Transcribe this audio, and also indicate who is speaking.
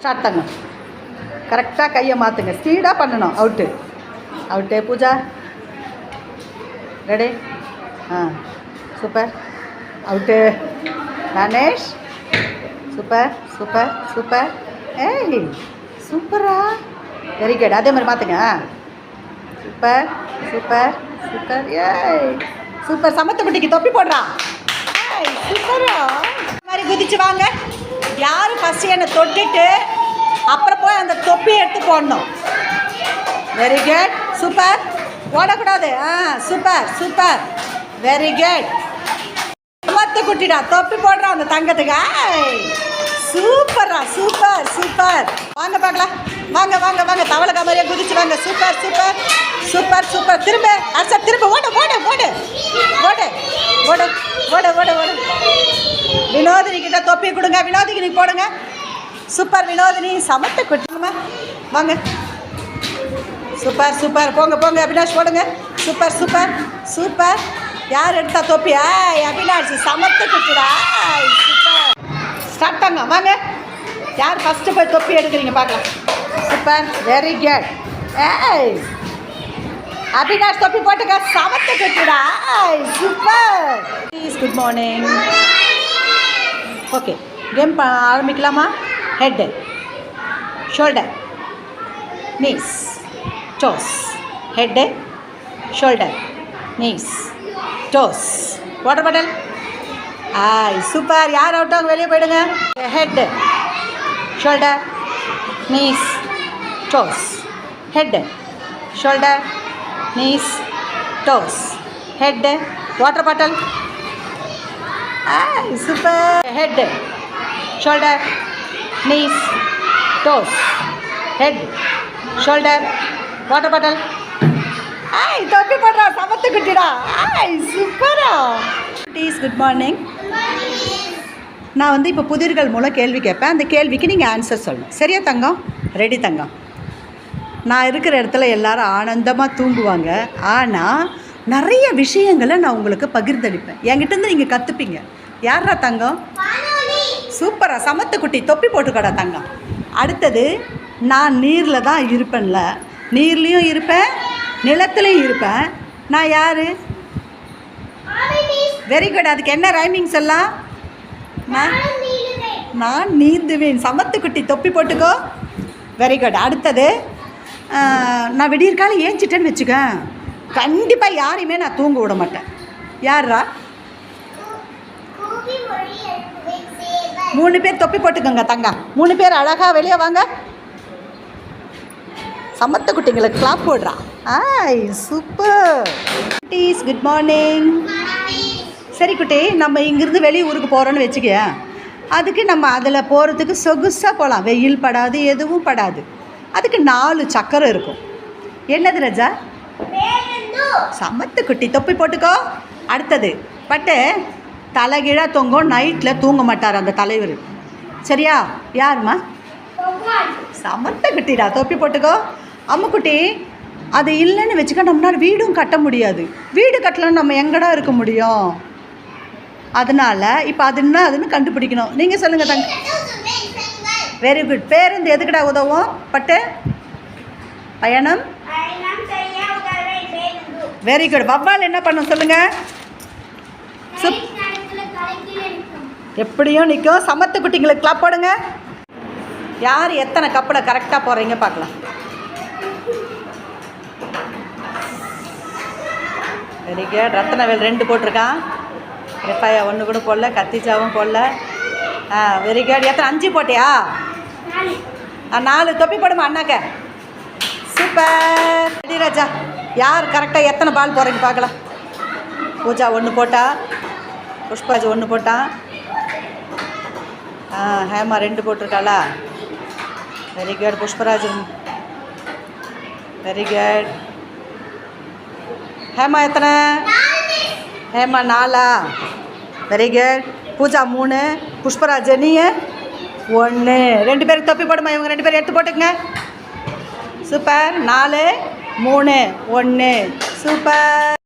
Speaker 1: Start பண்ணுங்க. கரெக்டாக கையை மாற்றுங்க. ஸ்பீடாக பண்ணணும். Out out. Pooja ready. Super. Out. Ganesh super super super. ஏய் சூப்பரா. Very good. அதே மாதிரி மாற்றுங்க. Super super super. ஏய் சூப்பர். சமத்துக்குட்டிக்கு தொப்பி போடுறான். ஏய் சூப்பரா. இந்த மாதிரி குதிச்சு வாங்க. யார் ஃபஸ்ட்டு என்னை தொட்டுட்டு அப்புறம் போய் அந்த தொப்பி எடுத்து போடணும். Very good. சூப்பர். ஓடக்கூடாது. Super super. Very good. சமத்துக்குட்டிடா தொப்பி போடுறான் அந்த தங்கத்துக்கு. சூப்பரா. Super super. வாங்க பார்க்கலாம். வாங்க வாங்க வாங்க. தவளை மாதிரியே குதிச்சு வாங்க. Super super super super. திரும்ப அர்ஷா திரும்ப. ஓடு ஓடு ஓடு ஓடு ஓடு ஓடு ஓடு ஓடு. வினோதினி கிட்ட தொப்பி கொடுங்க. வினோதினி போடுங்க. சூப்பர் வினோதினி. சமத்துக்குட்டிமா வாங்க. Super super. போங்க போங்க. அபினாஷ் போடுங்க. Super super super. யார் எடுத்தா தொப்பி? அபினாஷ். சமத்துக்குட்டிடா. சூப்பர். ஸ்டார்ட் பண்ண வாங்க. யார் ஃபஸ்ட்டு போய் தொப்பி எடுக்கிறீங்க பார்க்கலாம். சூப்பர். Very good. ஏய் அபினாஷ் தொப்பி போட்டுக்க. சமத்துக்குட்டிடா. Super. Please. Good morning. Okay game ஆரம்பிக்கலாமா? Head shoulder knees toes. Head shoulder knees toes. Water bottle. Super. யார் அவுட் ஆகும் வெளியே போயிடுங்க. Head shoulder knees toes. Head shoulder knees toes. Head water bottle. Super. Head shoulder knees toes. Head shoulder water bottle. தொப்பி போடுறா. சமத்துக்குட்டிடா. சூப்பரா. Please. Good morning. நான் வந்து இப்போ புதிர்கள் மூலம் கேள்வி கேட்பேன். அந்த கேள்விக்கு நீங்கள் ஆன்சர் சொல்லணும். சரியா தங்கம்? ரெடி தங்கம்? நான் இருக்கிற இடத்துல எல்லாரும் ஆனந்தமாக தூங்குவாங்க. ஆனால் நிறைய விஷயங்களை நான் உங்களுக்கு பகிர்ந்தளிப்பேன். என்கிட்டருந்து நீங்கள் கற்றுப்பீங்க. யாரா தங்கம்? சூப்பரா. சமத்துக்குட்டி தொப்பி போட்டுக்கடா தங்கம். அடுத்தது நான் நீரில் தான் இருப்பேன்ல. நீர்லேயும் இருப்பேன் நிலத்துலையும் இருப்பேன். நான் யார்? Very good. அதுக்கு என்ன ரைமிங்ஸ் எல்லாம்? நான் நீந்துவேன். சமத்துக்குட்டி தொப்பி போட்டுக்கோ. Very good. அடுத்தது நான் விடியற்காலம் ஏஞ்சிட்டேன்னு வச்சுக்க, கண்டிப்பாக யாரையுமே நான் தூங்க விட மாட்டேன். யாரா? 3 பேர் தொப்பி போட்டுக்கோங்க தங்க. 3 பேர் அழகாக வெளியே வாங்க. சமத்துக்குட்டிங்களுக்கு கிளாப் போடுறான். சூப்பர். குட்டீஸ் குட் மார்னிங். சரி குட்டி, நம்ம இங்கேருந்து வெளியே ஊருக்கு போகிறோன்னு வச்சுக்க. அதுக்கு நம்ம அதில் போகிறதுக்கு சொகுசாக போகலாம். வெயில் படாது, எதுவும் படாது. அதுக்கு 4 சக்கரம் இருக்கும். என்னது ராஜா? சமத்துக்குட்டி தொப்பி போட்டுக்கோ. அடுத்தது பட்டு தலைகீழாக தொங்கும். நைட்டில் தூங்க மாட்டார் அந்த தலைவர். சரியா? யாருமா? சமத்துக்குட்டிடா. தொப்பி போட்டுக்கோ. அம்முக்குட்டி, அது இல்லைன்னு வச்சுக்க நம்மளால் வீடும் கட்ட முடியாது. வீடு கட்டலன்னு நம்ம எங்கடா இருக்க முடியும்? அதனால் இப்போ அது என்ன அதுன்னு கண்டுபிடிக்கணும். நீங்கள் சொல்லுங்கள் தங்க. Very good. பேருந்து எதுக்குடா உதவும்? பட்டு பயணம். Very good. வவ்வால் என்ன பண்ணும் சொல்லுங்கள்? எப்படியும் நிற்கும். சமத்துக்குட்டிங்களுக்கு கிளாப் போடுங்க. யார் எத்தனை கப்பில் கரெக்டாக போகிறீங்க பார்க்கலாம். Very good. ரத்னவேல் 2 போட்டிருக்கான். எஃப்ஐயா 1 கூட போடல. கத்திச்சாவும் போடல. Very good. எத்தனை? 5 போட்டியா? 4 தொப்பி போடுமா அண்ணாக்க. சூப்பர். ரெடி ராஜா. யார் கரெக்டாக எத்தனை பால் போகிறீங்க பார்க்கலாம். பூஜா 1 போட்டா. புஷ்பாஜ் 1 போட்டான். ஹேமா 2 போட்டிருக்காளா? Very good. Pushparaj. Very good. Hema எத்தனை? ஹேமா 4. Very good. பூஜா 3. புஷ்பராஜ் நீ 1. 2 பேருக்கு தொப்பி போடுமா. இவங்க 2 பேரும் எடுத்து போட்டுங்க. சூப்பர். 4 3 1. சூப்பர்.